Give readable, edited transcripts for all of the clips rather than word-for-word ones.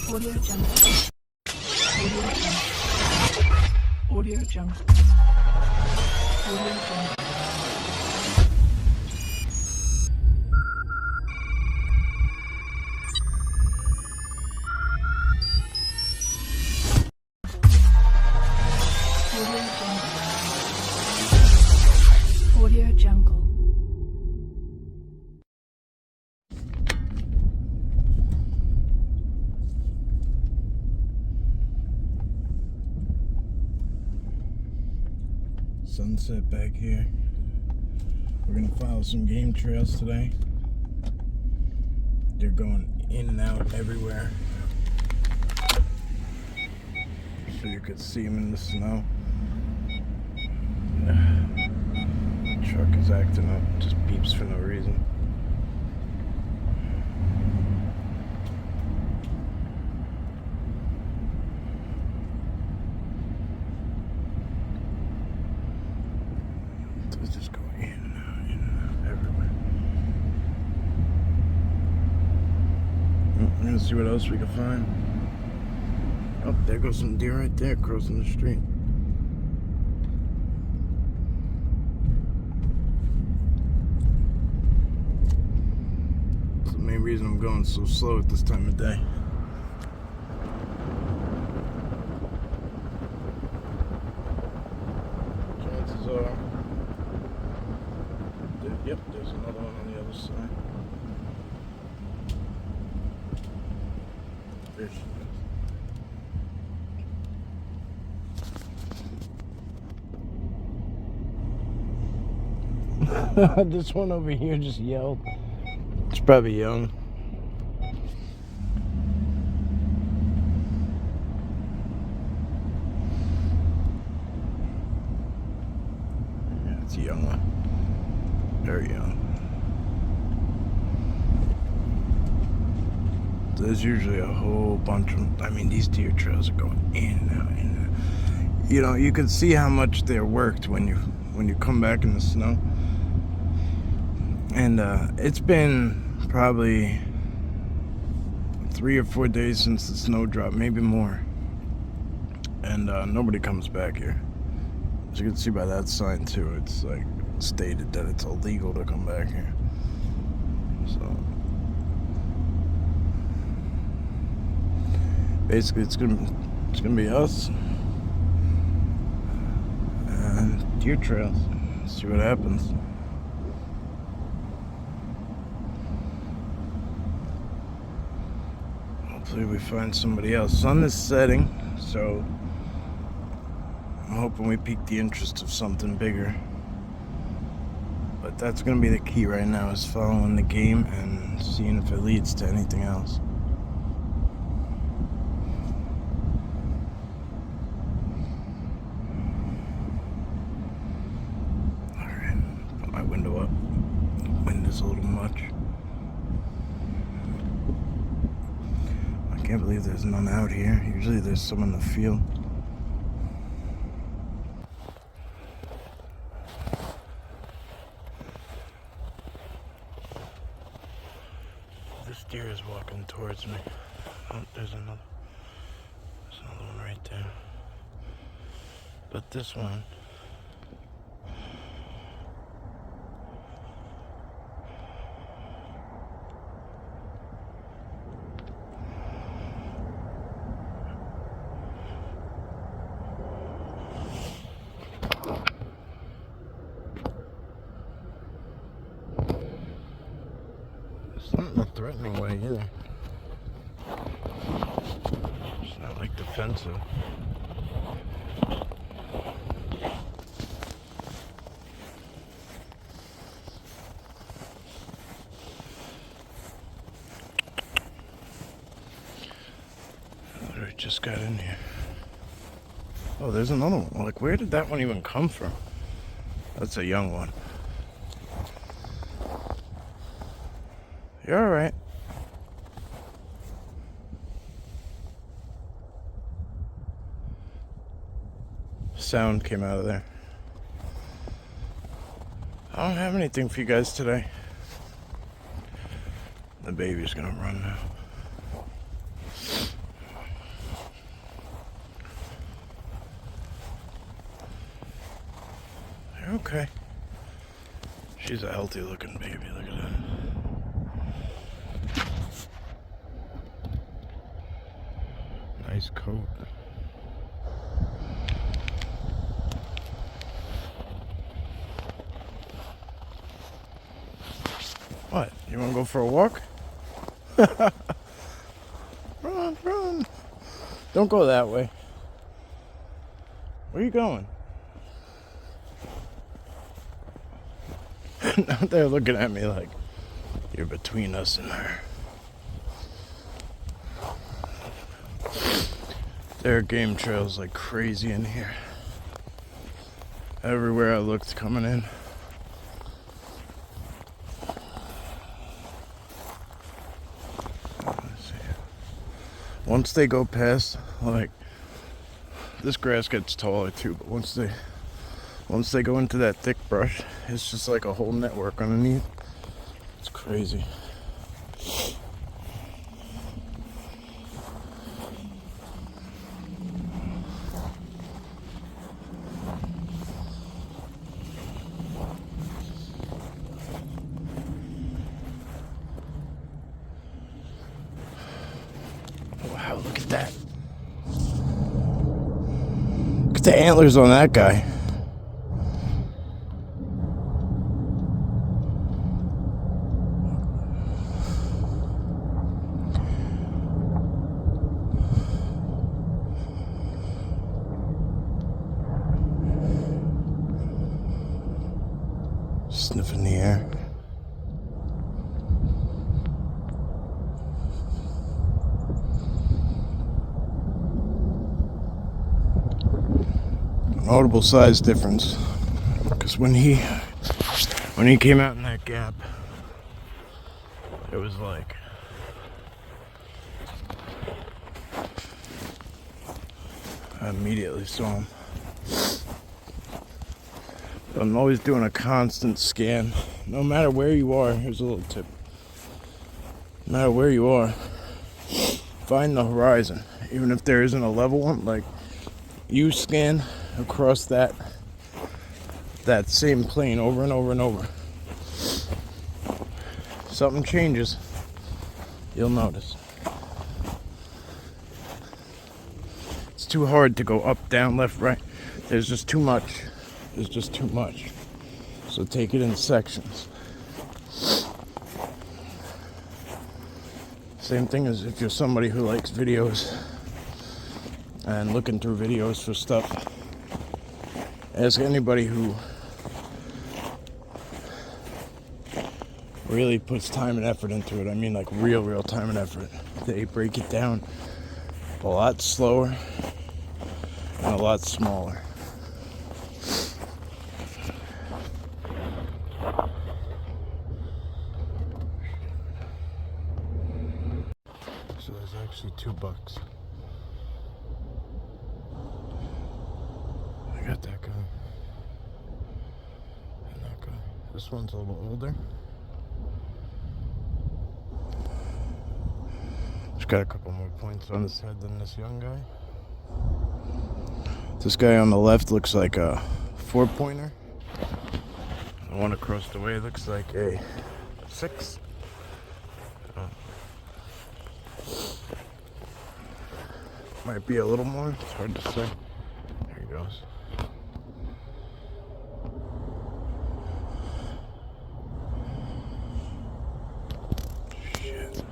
Audio Jungle. Audio Jungle. Audio Jungle. Audio Jungle. Sunset back here. We're gonna follow some game trails today. They're going in and out everywhere, so you could see them in the snow. Truck is acting up, just beeps for no reason. Let's just go in and out everywhere. We're gonna see what else we can find. Oh, there goes some deer right there crossing the street. That's the main reason I'm going so slow at this time of day. Chances are, yep, there's another one on the other side. There she is. This one over here just yelled. It's probably young. Yeah, it's a young one. Very young. There's usually a whole bunch of, I mean, these deer trails are going in and out, in and out. You know, you can see how much they're worked when you come back in the snow. And it's been probably 3 or 4 days since the snow dropped, maybe more. And nobody comes back here. As you can see by that sign too, it's like stated that it's illegal to come back here. So basically it's gonna be us and deer trails. See what happens. Hopefully we find somebody else. Sun is setting, so I'm hoping we pique the interest of something bigger. But that's going to be the key right now, is following the game and seeing if it leads to anything else. Alright, put my window up. The wind is a little much. I can't believe there's none out here. Usually there's some in the field. This deer is walking towards me. Oh, there's another one right there. But this one, it's not in a threatening way either. It's not like defensive. Literally just got in here. Oh, there's another one. Like, where did that one even come from? That's a young one. You're alright. Sound came out of there. I don't have anything for you guys today. The baby's gonna run now. okay. She's a healthy looking baby, look at that. Nice coat. What? You want to go for a walk? Run, run. Don't go that way. Where are you going? Now they're looking at me like, you're between us and her. There are game trails like crazy in here. Everywhere I looked coming in. Let's see. Once they go past, like, this grass gets taller too, but once they go into that thick brush, it's just like a whole network underneath. It's crazy. Wow, look at that. Look at the antlers on that guy. Sniffing the air. Notable size difference, because when he came out in that gap, it was like I immediately saw him. I'm always doing a constant scan, no matter where you are. Here's a little tip: no matter where you are, find the horizon, even if there isn't a level one. Like, you scan across that same plane over and over and over. Something changes, you'll notice. It's too hard to go up, down, left, right. There's just too much. There's just too much. So take it in sections. Same thing as if you're somebody who likes videos and looking through videos for stuff. Ask anybody who really puts time and effort into it. I mean, like real time and effort. They break it down a lot slower and a lot smaller. So there's actually $2. I got that guy and that guy. This one's a little older. He's got a couple more points on his head than this young guy. This guy on the left looks like a 4-pointer. The one across the way looks like a 6. Might be a little more. It's hard to say. There he goes. Shit.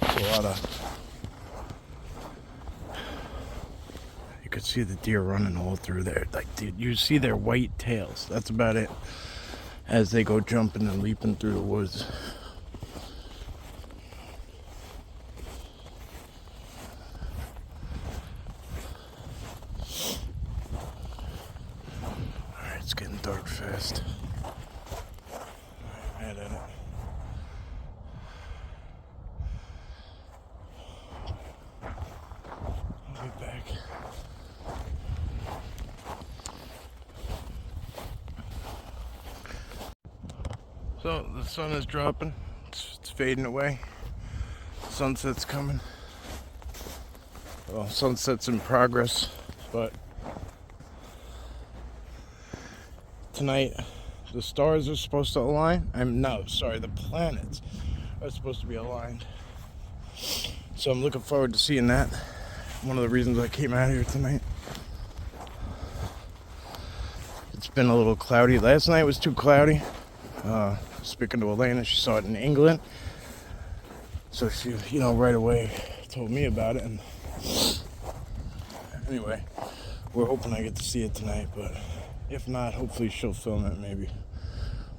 There's a lot of... You could see the deer running all through there. Like, dude, you see their white tails. That's about it. As they go jumping and leaping through the woods. Alright, it's getting dark fast. Mad at it. I'll be back. So the sun is dropping, it's fading away, sunset's coming. Well, sunset's in progress, but tonight the stars are supposed to align. The planets are supposed to be aligned. So I'm looking forward to seeing that. One of the reasons I came out here tonight. It's been a little cloudy. Last night was too cloudy. Speaking to Elena, she saw it in England. So she, right away told me about it. And anyway, we're hoping I get to see it tonight. But if not, hopefully she'll film it. Maybe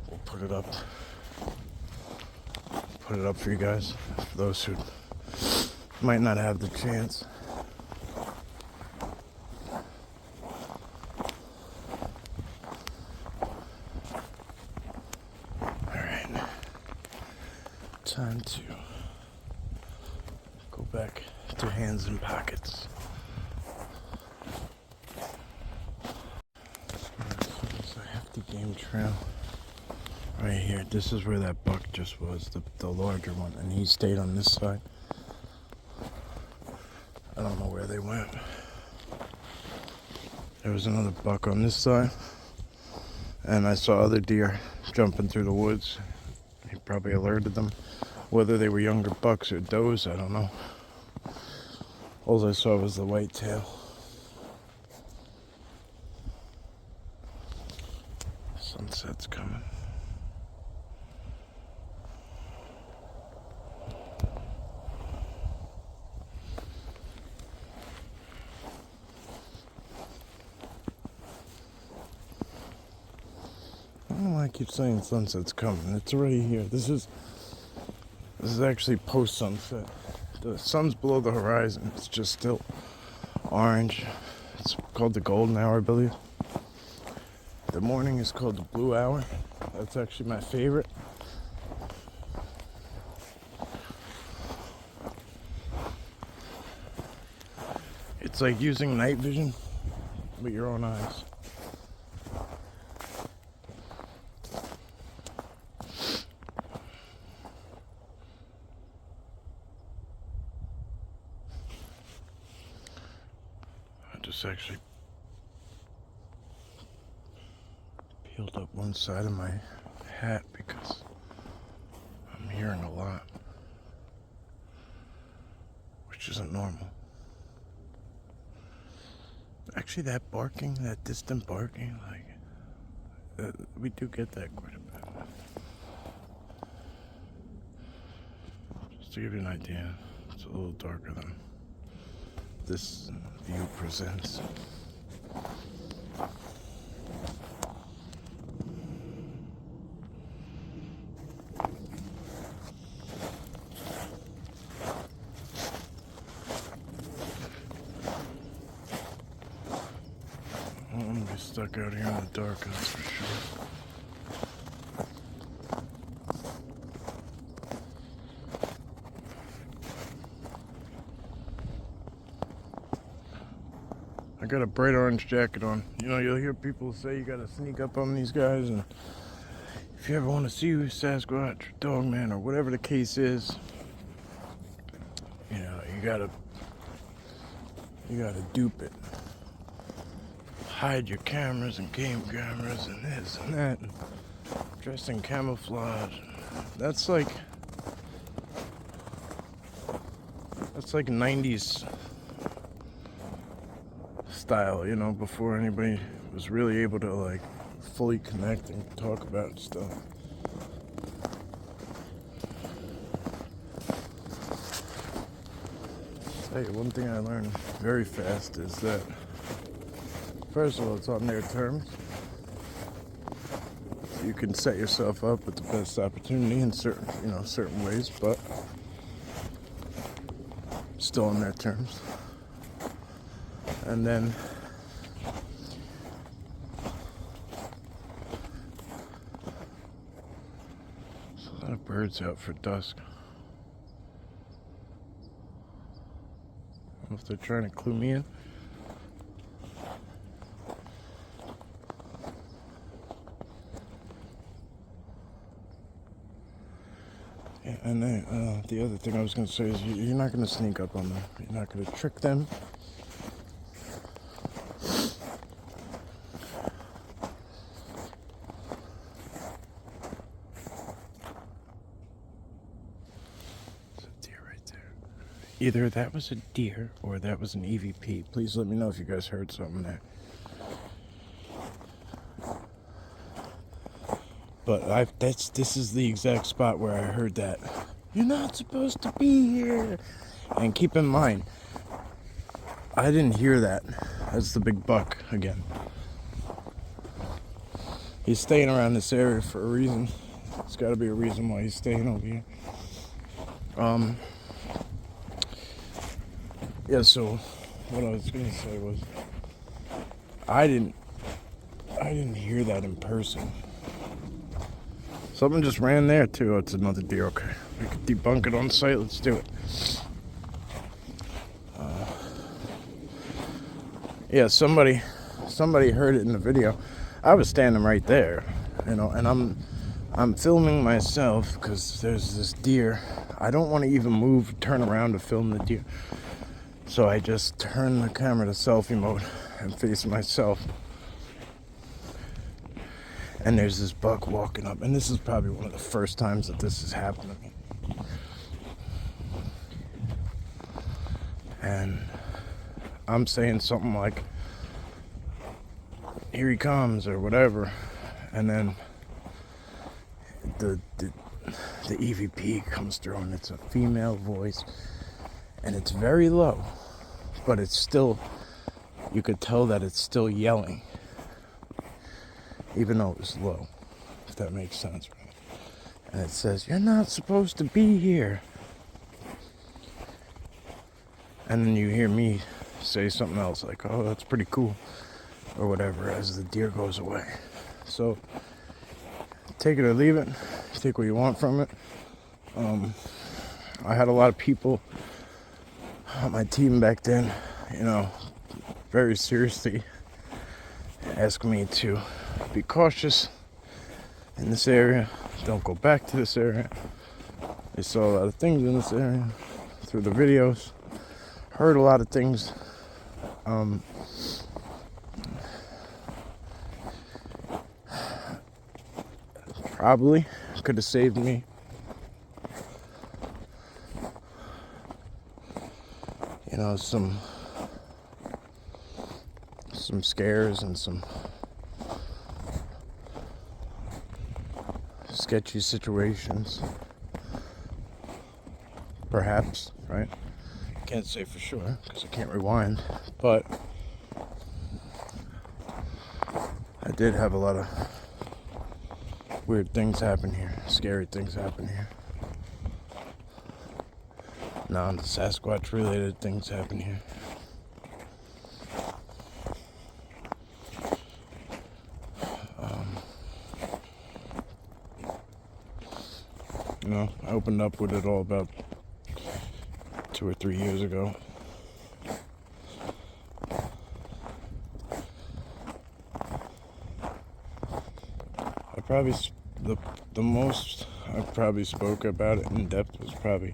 we'll put it up for you guys. For those who might not have the chance. Time to go back to hands and pockets. It's a hefty game trail right here. This is where that buck just was, the larger one, and he stayed on this side. I don't know where they went. There was another buck on this side, and I saw other deer jumping through the woods. He probably alerted them. Whether they were younger bucks or does, I don't know. All I saw was the white tail. Sunset's coming. I don't know why I keep saying sunset's coming. It's already here. This is actually post-sunset. The sun's below the horizon. It's just still orange. It's called the golden hour, I believe. The morning is called the blue hour. That's actually my favorite. It's like using night vision with your own eyes. Just actually peeled up one side of my hat because I'm hearing a lot, which isn't normal. Actually, that barking, that distant barking, we do get that quite a bit. Just to give you an idea, it's a little darker than this view presents. I'm gonna be stuck out here in the dark, that's for sure. I got a bright orange jacket on. You'll hear people say you gotta sneak up on these guys, and if you ever want to see Sasquatch or Dogman or whatever the case is, you gotta dupe it. Hide your cameras and game cameras and this and that, and dress in camouflage. That's like 90s style, before anybody was really able to fully connect and talk about stuff. Hey, one thing I learned very fast is that, first of all, it's on their terms. You can set yourself up with the best opportunity in certain ways, but still on their terms. And then there's a lot of birds out for dusk. I don't know if they're trying to clue me in. Yeah, and then the other thing I was going to say is you're not going to sneak up on them. You're not going to trick them. Either that was a deer or that was an EVP. Please let me know if you guys heard something there. But this is the exact spot where I heard that. You're not supposed to be here. And keep in mind, I didn't hear that. That's the big buck again. He's staying around this area for a reason. There's got to be a reason why he's staying over here. Yeah, so what I was gonna say was I didn't hear that in person. Something just ran there too. Oh, it's another deer. Okay, we could debunk it on site. Let's do it. Yeah, somebody heard it in the video. I was standing right there, and I'm filming myself because there's this deer. I don't want to even turn around to film the deer. So I just turn the camera to selfie mode and face myself. And there's this buck walking up. And this is probably one of the first times that this has happened to me. And I'm saying something like, here he comes, or whatever. And then the EVP comes through, and it's a female voice. And it's very low, but it's still, you could tell that it's still yelling, even though it was low, if that makes sense. And it says, you're not supposed to be here. And then you hear me say something else, like, oh, that's pretty cool, or whatever, as the deer goes away. So, take it or leave it, take what you want from it. I had a lot of people on my team back then, very seriously ask me to be cautious in this area. Don't go back to this area. They saw a lot of things in this area through the videos. Heard a lot of things. Probably could have saved me. Some scares and some sketchy situations. Perhaps, right? Can't say for sure because I can't rewind, but I did have a lot of weird things happen here, scary things happen here. Non-Sasquatch related things happen here. I opened up with it all about 2 or 3 years ago. I probably, the most I probably spoke about it in depth was probably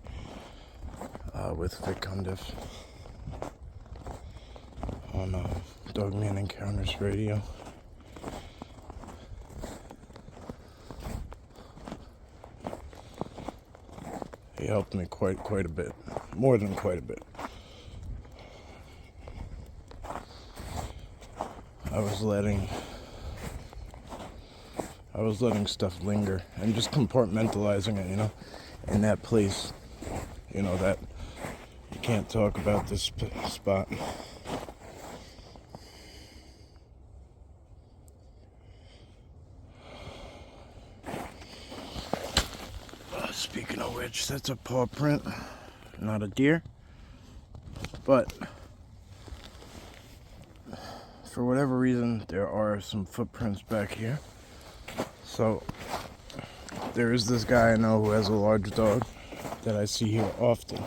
with Vic Cundiff on Dogman Encounters Radio. He helped me quite a bit, more than quite a bit. I was letting stuff linger and just compartmentalizing it, in that place, that you can't talk about this spot. Speaking of which, that's a paw print, not a deer, but for whatever reason, there are some footprints back here. So, there is this guy I know who has a large dog that I see here often.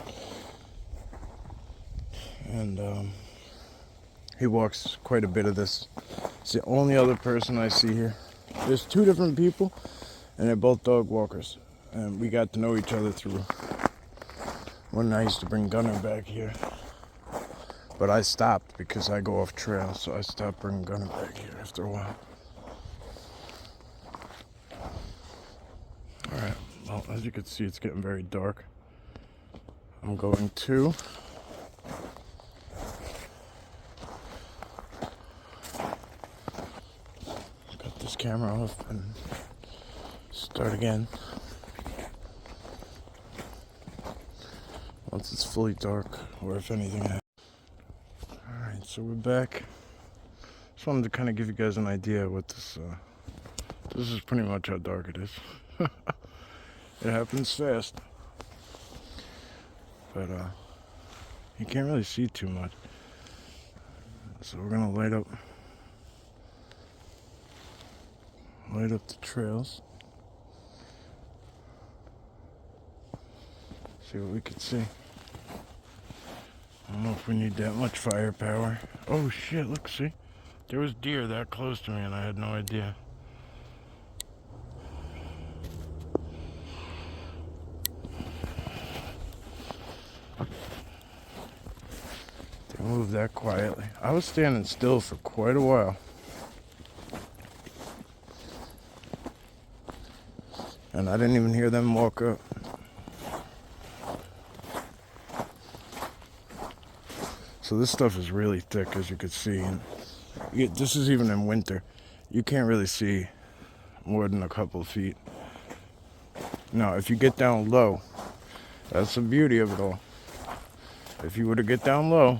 And he walks quite a bit of this. It's the only other person I see here. There's 2 different people, and they're both dog walkers. And we got to know each other through when I used to bring Gunner back here. But I stopped because I go off trail, so I stopped bringing Gunner back here after a while. Alright, well, as you can see, it's getting very dark. I'm going to cut this camera off and start again once it's fully dark, or if anything happens. Alright, so we're back. Just wanted to kind of give you guys an idea of what this is pretty much how dark it is. It happens fast. But you can't really see too much. So we're gonna light up the trails. See what we can see. I don't know if we need that much firepower. Oh shit, look, see? There was deer that close to me and I had no idea. They moved that quietly. I was standing still for quite a while. And I didn't even hear them walk up. So this stuff is really thick, as you can see. And this is even in winter. You can't really see more than a couple of feet. Now, if you get down low, that's the beauty of it all. If you were to get down low,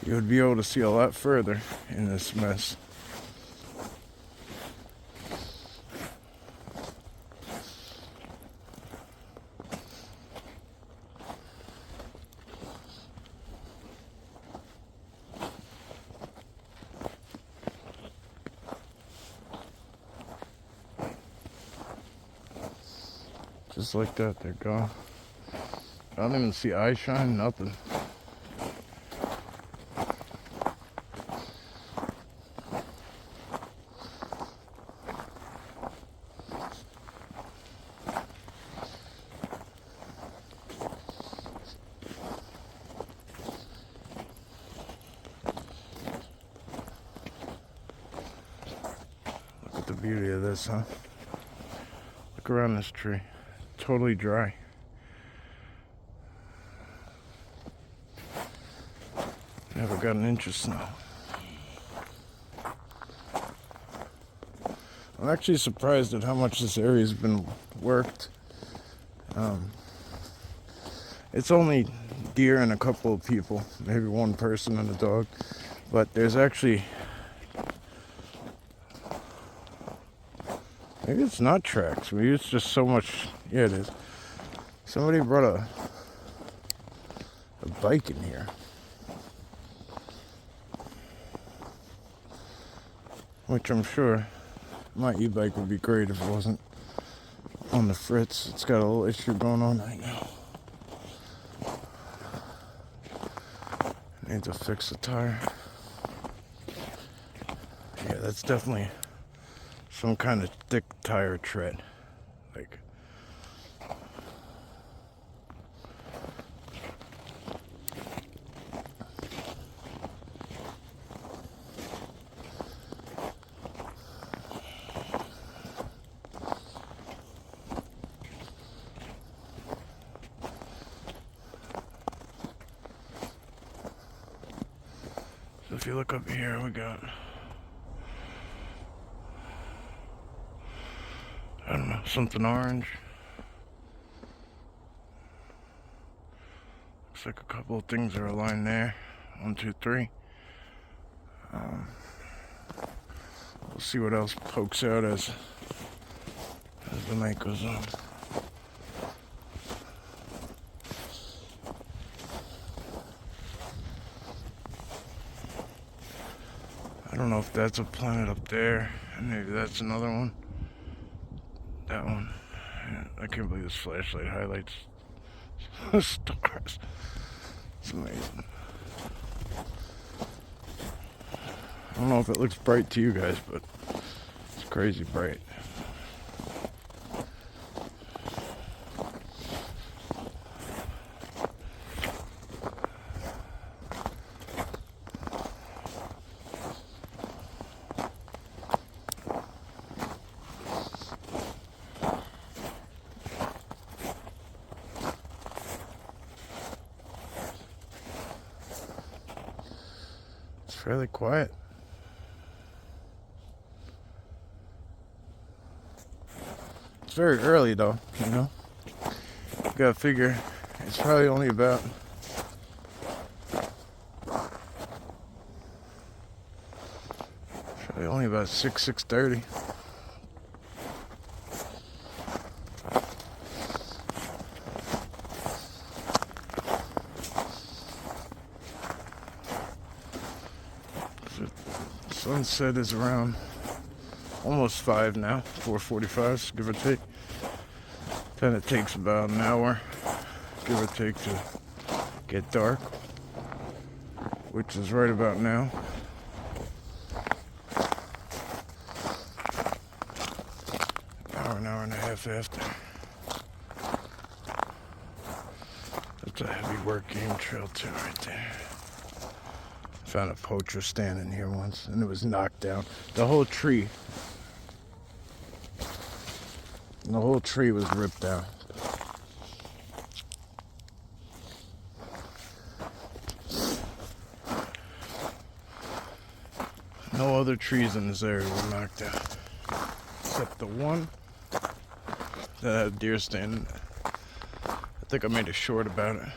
you would be able to see a lot further in this mess. Just like that, they're gone. I don't even see eye shine, nothing. Look at the beauty of this, huh? Look around this tree. Totally dry. Never got an inch of snow. I'm actually surprised at how much this area's been worked. It's only deer and a couple of people, maybe one person and a dog, but there's actually, maybe it's not tracks, maybe it's just so much. Yeah, it is. Somebody brought a bike in here. Which I'm sure my e-bike would be great if it wasn't on the fritz. It's got a little issue going on right now. Need to fix the tire. Yeah, that's definitely some kind of thick tire tread. Like, so if you look up here, we got, I don't know, something orange. Looks like a couple of things are aligned there. 1, 2, 3. We'll see what else pokes out as the night goes on. I don't know if that's a planet up there, and maybe that's another one. That one. I can't believe this flashlight highlights stars. It's amazing. I don't know if it looks bright to you guys, but it's crazy bright. fairly quiet. It's very early though, you know. You gotta figure it's probably only about only about 6:30. Sunset is around almost 5 now, 4:45, give or take. Kind of takes about an hour, give or take, to get dark, which is right about now. An hour and a half after. That's a heavy work game trail too, right there. Found a poacher standing here once, and it was knocked down. The whole tree was ripped down. No other trees in this area were knocked down, except the one that had a deer standing. I think I made a short about it.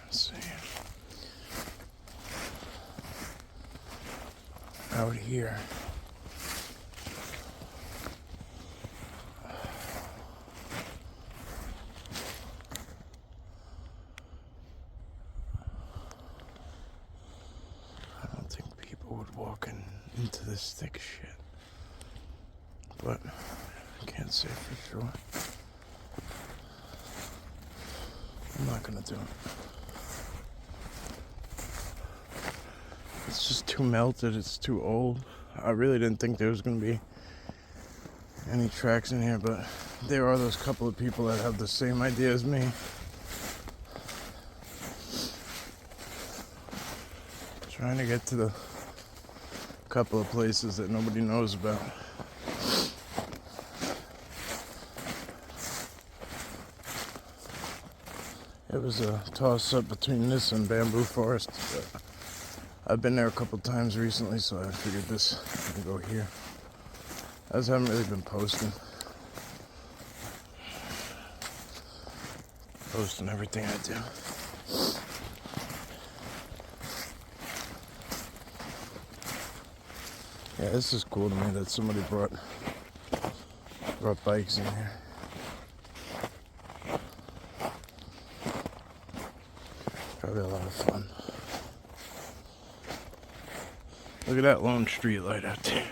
Let's see. Out here. Walking into this thick shit, but I can't say for sure. I'm not gonna do it. It's just too melted, it's too old. I really didn't think there was gonna be any tracks in here, but there are those couple of people that have the same idea as me. Trying to get to the couple of places that nobody knows about. It was a toss-up between this and Bamboo Forest. But I've been there a couple times recently, so I figured this would go here. I just haven't really been posting everything I do. Yeah, this is cool to me that somebody brought bikes in here. Probably a lot of fun. Look at that lone street light out there.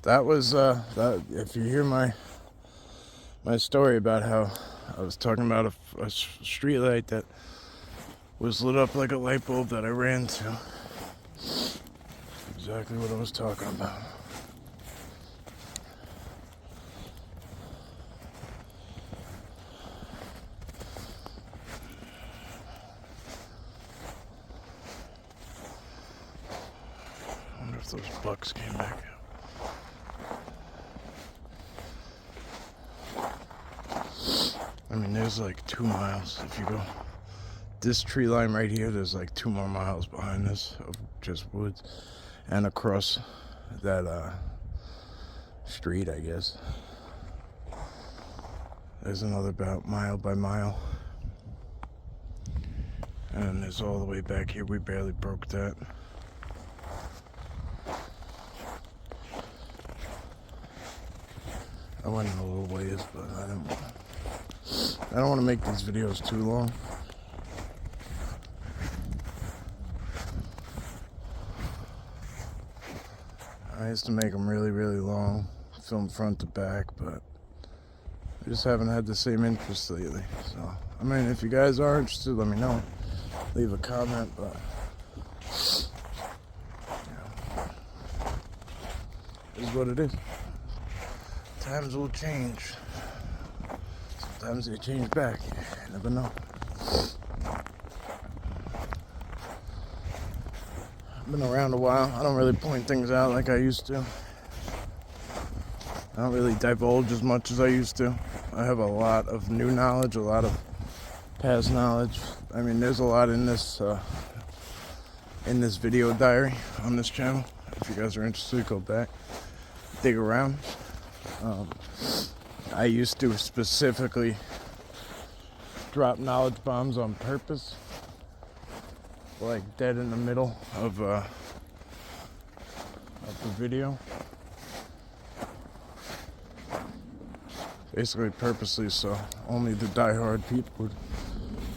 That was that. If you hear my story about how I was talking about a street light that was lit up like a light bulb that I ran to. Exactly what I was talking about. I wonder if those bucks came back out. I mean, there's like 2 miles if you go. This tree line right here, there's like 2 more miles behind this of just woods. And across that street, I guess, there's another about mile by mile. And there's all the way back here. We barely broke that. I went a little ways, but I don't want to make these videos too long. I used to make them really, really long, film front to back, but I just haven't had the same interest lately. So, I mean, if you guys are interested, let me know. Leave a comment, but it is what it is. Times will change. Sometimes they change back. You never know. Been around a while. I don't really point things out like I used to. I don't really divulge as much as I used to. I have a lot of new knowledge, a lot of past knowledge. I mean, there's a lot in this video diary on this channel. If you guys are interested, go back, dig around. I used to specifically drop knowledge bombs on purpose, like dead in the middle of the video. Basically purposely, so only the diehard people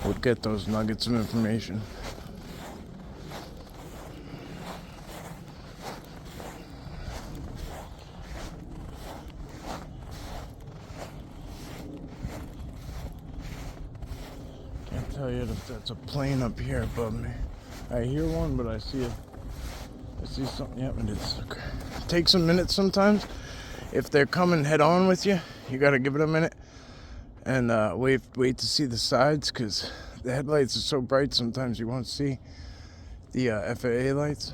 would get those nuggets of information. Can't tell you if that's a plane up here above me. I hear one, but I see something. Yep, and it takes a minute sometimes. If they're coming head on with you, you gotta give it a minute and wait to see the sides, because the headlights are so bright sometimes you won't see the FAA lights.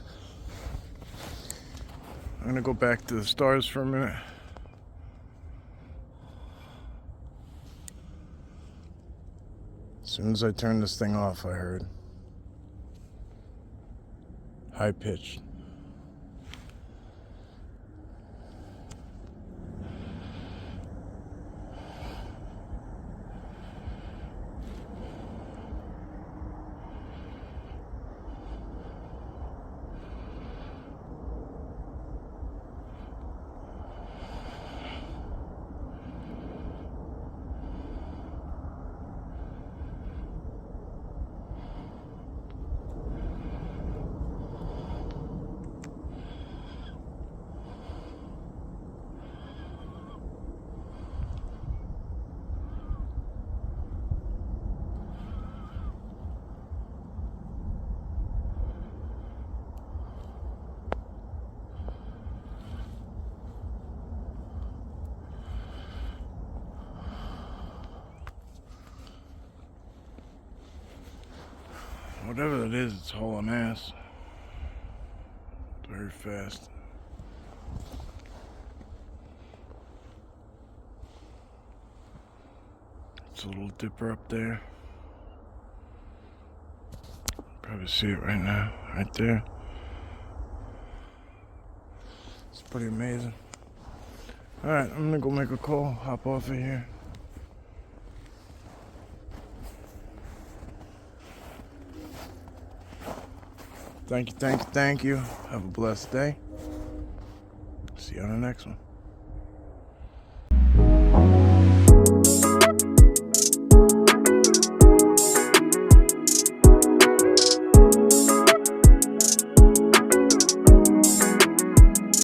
I'm gonna go back to the stars for a minute. As soon as I turned this thing off, I heard high pitched. Whatever it is, it's hauling ass. Very fast. It's a little dipper up there. Probably see it right now, right there. It's pretty amazing. Alright, I'm gonna go make a call, hop off of here. Thank you. Have a blessed day. See you on the next one.